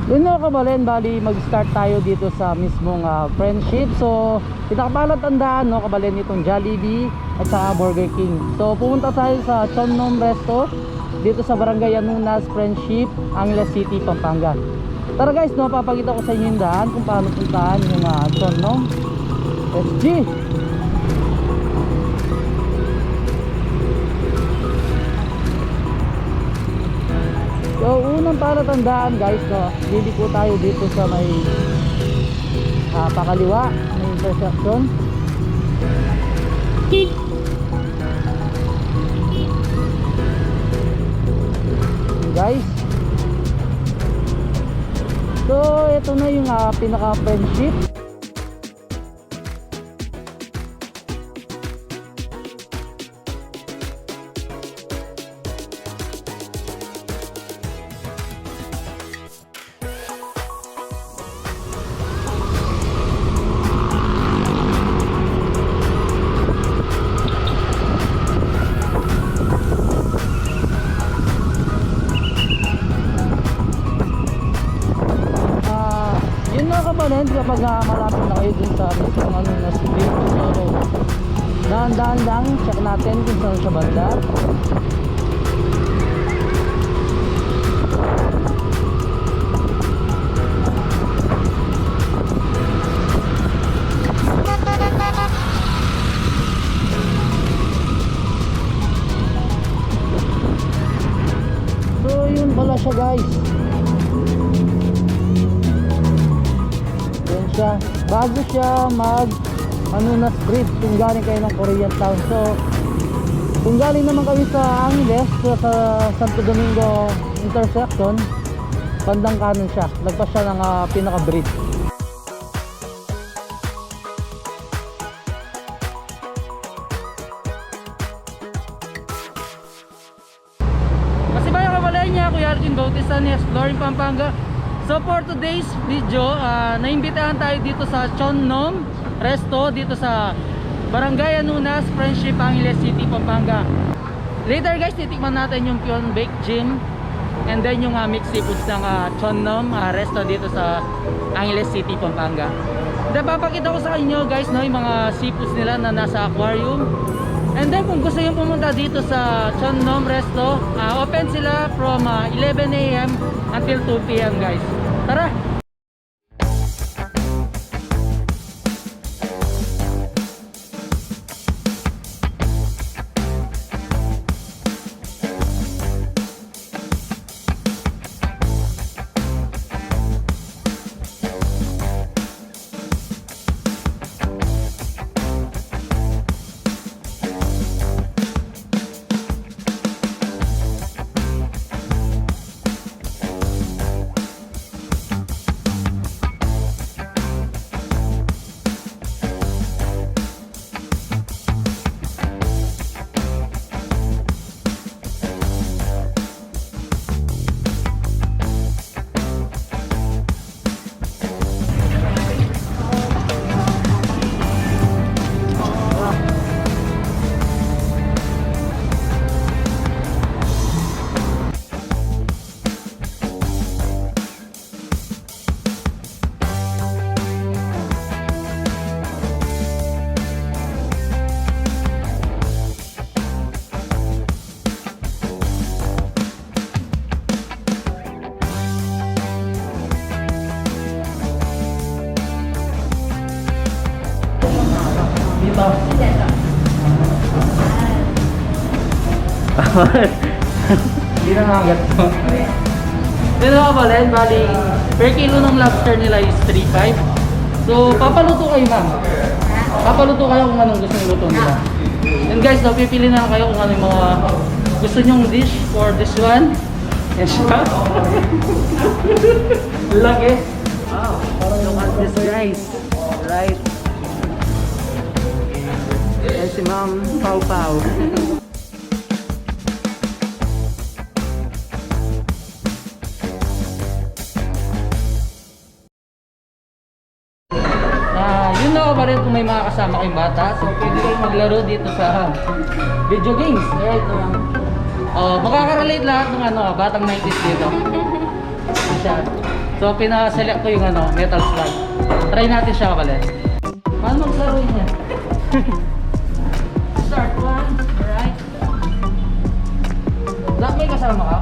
Yun nga Cabalen, bali mag-start tayo dito sa mismong friendship. So pinakapalatandaan no Cabalen itong Jollibee at sa Burger King. So pumunta tayo sa CHON NOM RESTO dito sa Barangay Anunas, Friendship, Angeles City, Pampanga. Tara guys, no, papakita ko sa inyo yung daan kung paano puntahan yung CHON NOM. Let's go! So unang palatandaan guys, no, liliko tayo dito sa may pakaliwa, may intersection. Guys, so ito na yung pinaka-friendship. Kapag malapit na kayo dun sa mismong ano na street, so dahan-dahan lang, check natin kung saan siya banda. So yun pala siya guys. Bago siya mag Anunas Bridge kung galing kayo ng Korean Town. So kung galing naman kayo sa Angeles, sa Santo Domingo intersection, bandang kanan siya, lagpas siya ng pinaka bridge. Kasi ba yung kabalay niya Kuya Arjun Bautista ni Exploring Pampanga. So for today's video, naimbitahan tayo dito sa CHON NOM RESTO dito sa Barangay Anunas, Friendship, Angeles City, Pampanga. Later guys, titikman natin yung Pyeonbaek Jjim and then yung mixed seafoods ng CHON NOM RESTO dito sa Angeles City, Pampanga. Then papakita ko sa inyo guys, no, yung mga seafoods nila na nasa aquarium. And then kung gusto nyo pumunta dito sa CHON NOM RESTO, open sila from 11 AM until 2 PM guys. Tara! Hindi na nakagat ko. Dito Cabalen, bali per kilo ng lobster nila is 3.5. So papaluto kayo ma'am. Papaluto kayo kung anong gusto nyo luto nila. And guys, pipili na kayo kung ano yung mga gusto nyong dish for this one. Yan siya. Laki. Wow, look at this guys. Right. Yan si Ma'am Pau Pau. Yun na ba rin kung may mga kasama kayong bata, so pwede kayong maglaro dito sa video games. Right? Makakarelate lahat ng batang 90s dito. Siya. So pina-select ko yung metal slug. Try natin siya Kabalen. Paano maglaro niya? Start one, alright. Lahat may kasama ka?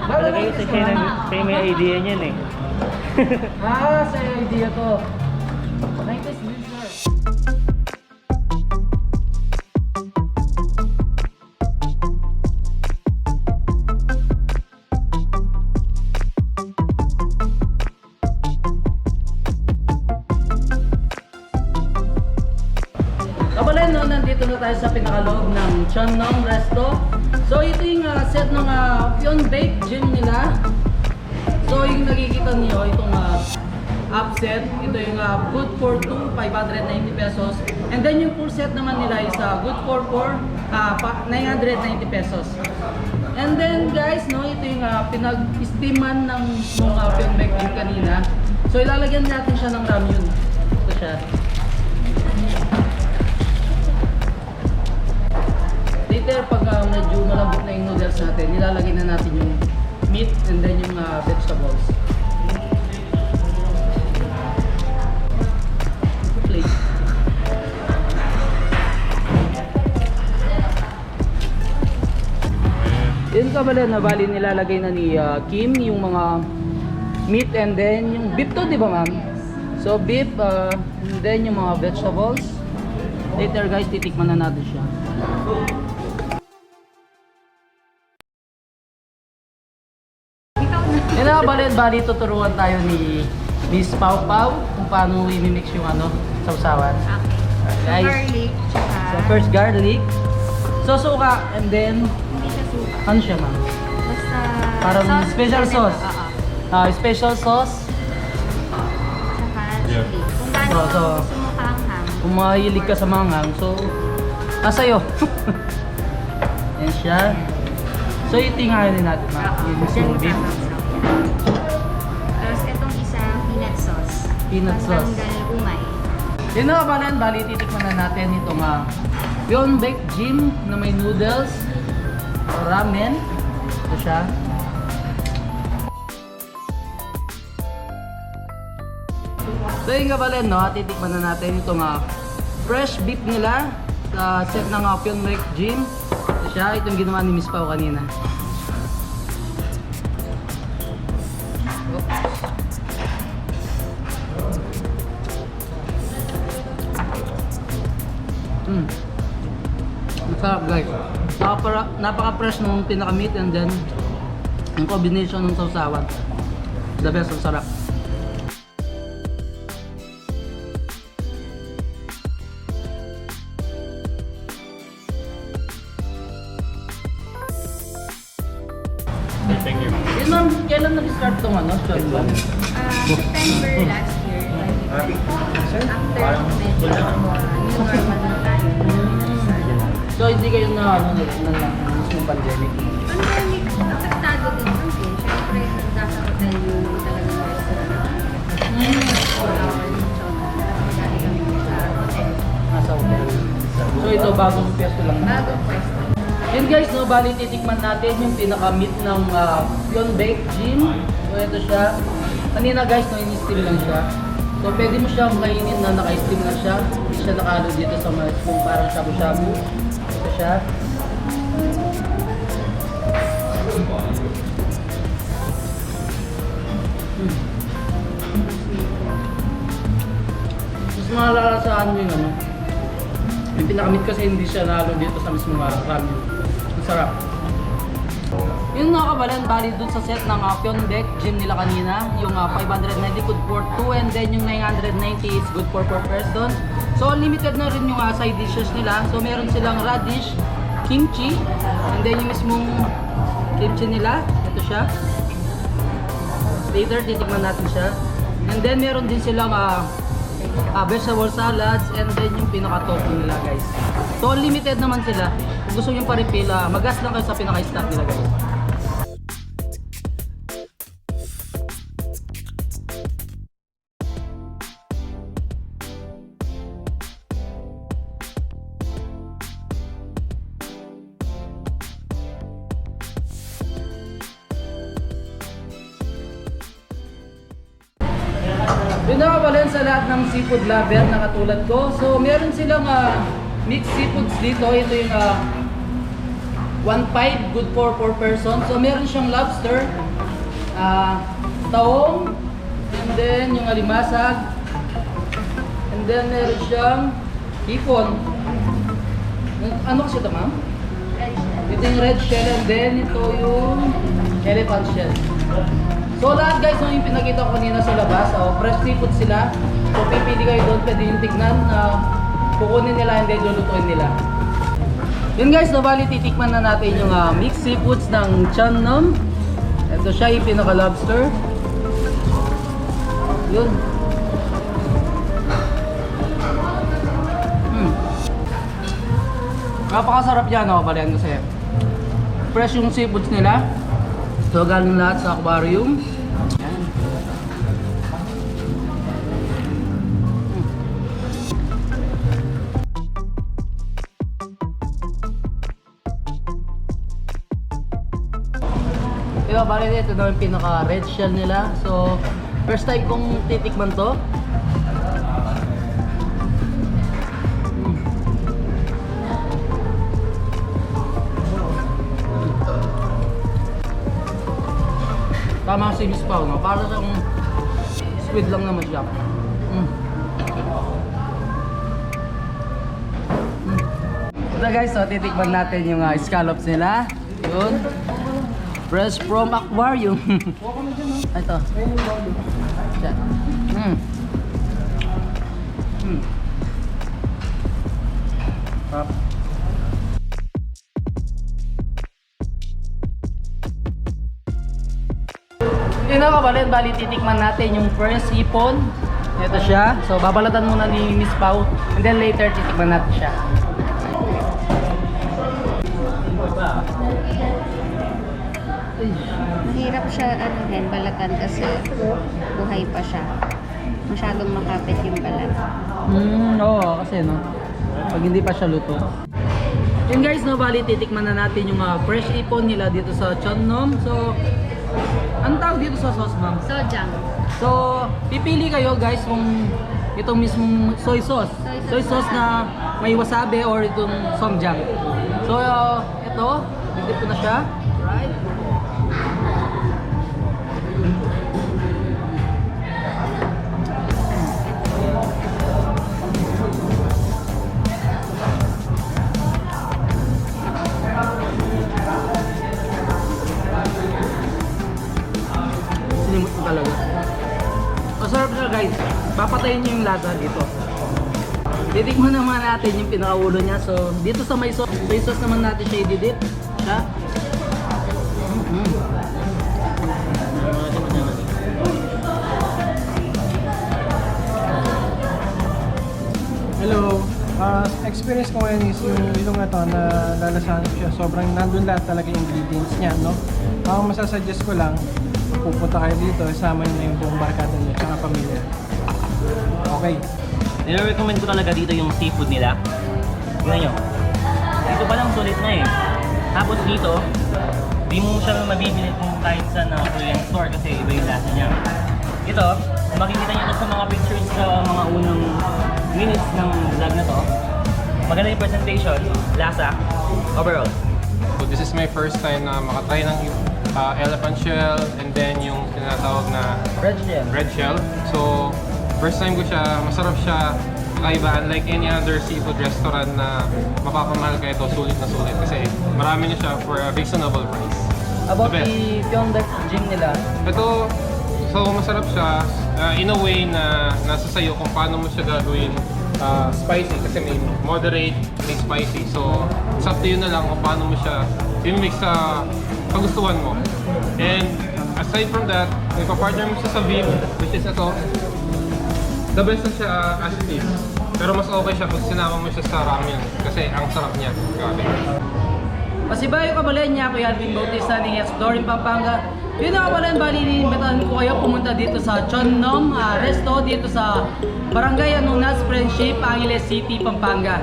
Talaga yung siya may idea niyan eh. Sa idea to. 90s din sir. Kabalen, nandito na tayo sa pinakaloob ng CHON NOM Resto. So ito yung set ng Pyeonbaek Jjim nila. So yung nakikita niyo itong upset, ito yung good for 2, 590 pesos. And then yung full set naman nila is good for 4, 990 pesos. And then guys, ito yung pinag-steaman ng mga Pyeonbaek Jjim kanina. So ilalagyan natin siya ng ramyun. Ito siya. Later, pag medyo malambot na yung noodles natin, nilalagay na natin yung meat and then yung vegetables. Plate. Yun Kabalen, na bali nilalagay na ni Kim yung mga meat and then yung beef to, di ba ma'am? So beef and then yung mga vegetables. Later guys, titikman na natin siya. Bali tuturuan tayo ni Miss Pau Pau kung paano i-mix yung sausawan. Okay. Guys, Garlic, tsaka... so first garlic. So suka and then Hindi siya suka. ano siya ma'am? Basta... Parang sauce, special sauce. Special sauce. Tsaka chili. Kung gaano So, gusto mo kaanghang. Kung mahilig ka sa manghang, so sa'yo. Yan siya. So ito yung din natin ma'am. Yung mismong beef. Tapos itong isa, peanut sauce. Peanut sauce. Pantanggal umay. Yun na Kabalen, bali titikman na natin itong Pyeonbaek Jjim na may noodles o ramen. Ito siya. So yun Kabalen, titikman na natin itong fresh beef nila sa set ng Pyeonbaek Jjim. Ito siya, itong ginawa ni Miss Pau kanina. Masarap guys. Napaka-fresh nung pinaka-meat and then yung combination ng sausawan. The best, ang sarap. Yun ma'am, kailan nag-start itong CHON NOM? September last year. After medyo new normal na tayo. So hindi kayo na mismo pandemic? Pandemic, apektado din kasi. Siyempre, nasa hotel yung talagang restaurant. And 4 hours yung chon. Dali kami sa hotel. Nasa hotel. So ito, bagong pwesto lang. Bagong pwesto. Yun guys, bali titikman natin yung pinaka-meat ng Pyeonbaek Jjim. So ito siya. Kanina guys, in-steam lang siya. So pwede mo siyang kainin na naka-steam na siya. Hindi siya nakalo dito sa mga parang shabu-shabu. Ito siya. Mas malalasaan mo yung yung pinaka-meat kasi hindi siya nalo dito sa mismong ramyun. Ang sarap. Yung mga Kabalen, bali dun sa set ng Pyeonbaek Jjim nila kanina, yung 590 good for 2 and then yung 990 is good for 4 person. So unlimited na rin yung side dishes nila. So meron silang radish, kimchi, and then yung mismong kimchi nila. Ito siya. Later titikman natin siya. And then meron din silang vegetable salads, and then yung pinaka-topping nila guys. So unlimited naman sila. Kung gusto nyo pa-refill, mag-gas lang kayo sa pinaka-stock nila guys. Yun na Kapalen sa lahat ng seafood lover na katulad ko. So meron silang mixed seafoods dito. Ito yung 1.5 good for 4 person. So meron siyang lobster, taong, and then yung alimasag, and then meron siyang hipon. Ano kasi ito ma'am? Ito yung red shell, and then ito yung elephant shell. So lahat guys, yung pinakita ko kanina sa labas, fresh seafood sila. So pipili kayo doon, pwede yung tignan, kukunin nila and then lulutuin nila. Yun guys, nabali titikman na natin yung mixed seafoods ng CHON NOM. Ito siya yung pinaka-lobster. Yun. Napakasarap yan, balian kasi fresh yung seafoods nila. So galing lahat sa aquarium. Yan. Diba, bali ito na yung pinaka red shell nila. So first time kong titikman to. Tama si Miss Pao, no? Para sa squid lang naman siya. Ito guys, so titikman natin yung scallops nila. Yun. Fresh from aquarium. Ito. Sarap. Yun na Kapalen, bali titikman natin yung first hipon. Ito siya. So babalatan muna ni Miss Pao and then later titikman natin siya. Mahirap siya balatan kasi buhay pa siya. Masyadong makapit yung balat. Oo, kasi no. Pag hindi pa siya luto. Yun guys, no, bali titikman na natin yung fresh hipon nila dito sa CHON NOM. So anong tawag dito sa sauce, ma'am? Sojang. So, pipili kayo guys kung itong mismong soy sauce. Soy sauce na may wasabi or itong somjang. So, ito, dito na siya. Right? Sinimot ko talaga. Masarap siya guys. Papatayin niyo yung lasa dito. Titikman naman natin yung pinakaulo niya. So, dito sa may sauce naman natin siya i-dip. Siya. Hello. Experience ko ngayon is yung ilong na to na lalasahan ko siya. Sobrang nandun lahat talaga yung ingredients niya, no? Ang masasuggest ko lang, pupunta kayo dito, isama nyo na yung buong barkada nyo, tsaka pamilya. Okay. Nire-recommend ko talaga dito yung seafood nila. Tingnan nyo. Dito pa lang sulit na eh. Tapos dito, di mo siya mabibili kung kahit sa Korean store kasi iba yung lasa niya. Ito, kung makikita nyo sa mga pictures sa mga unang minutes ng vlog na to, maganda yung presentation, lasa, overall. So this is my first time na makatry ng elephant shell and then yung tinatawag na red shell. So first time ko siya, masarap siya, kakaiba. Unlike any other seafood restaurant na mapapamahal kayo ito, sulit na sulit kasi marami na siya for a reasonable price. About the Pyeonbaek Jjim nila. Ito, so masarap siya in a way na nasa sayo kung paano mo siya gagawin spicy kasi may moderate, may spicy. So it's up to you na lang kung paano mo siya i-mix sa kagustuhan mo. And aside from that, may pa-partner mo siya sa beef, which is ito. The best na siya as it is. Pero mas okay siya pag sinama mo siya sa ramyun. Kasi ang sarap niya. Grabe. Pasibayo Cabalen niya, Kuya Alvin Bautista ng Exploring Pampanga. Yun na Cabalen, bali inimbitahan ko kayo pumunta dito sa CHON NOM RESTO dito sa Barangay Anunas, Friendship, Angeles City, Pampanga.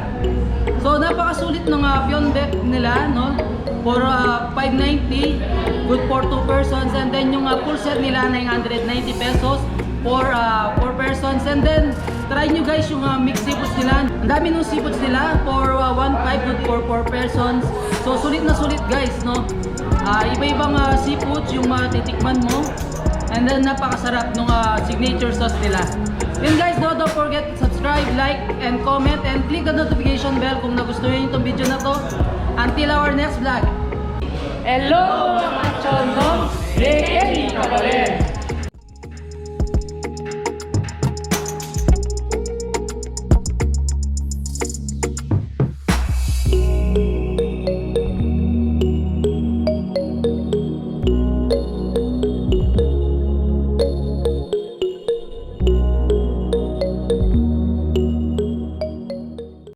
So napakasulit ng Pyeonbaek nila, no? For 590, good for 2 persons, and then yung full set nila 990 pesos for 4 persons, and then try nyo guys yung mixed seafoods nila. Ang dami nung seafoods nila for 1.5 good for 4 persons. So sulit na sulit guys, no? Iba-ibang seafoods yung titikman mo, and then napakasarap nung signature sauce nila. Yun guys, no, don't forget to subscribe, like, and comment, and click the notification bell kung nagustuhan nyo itong video na to. Until our next vlog. Hello mga chono!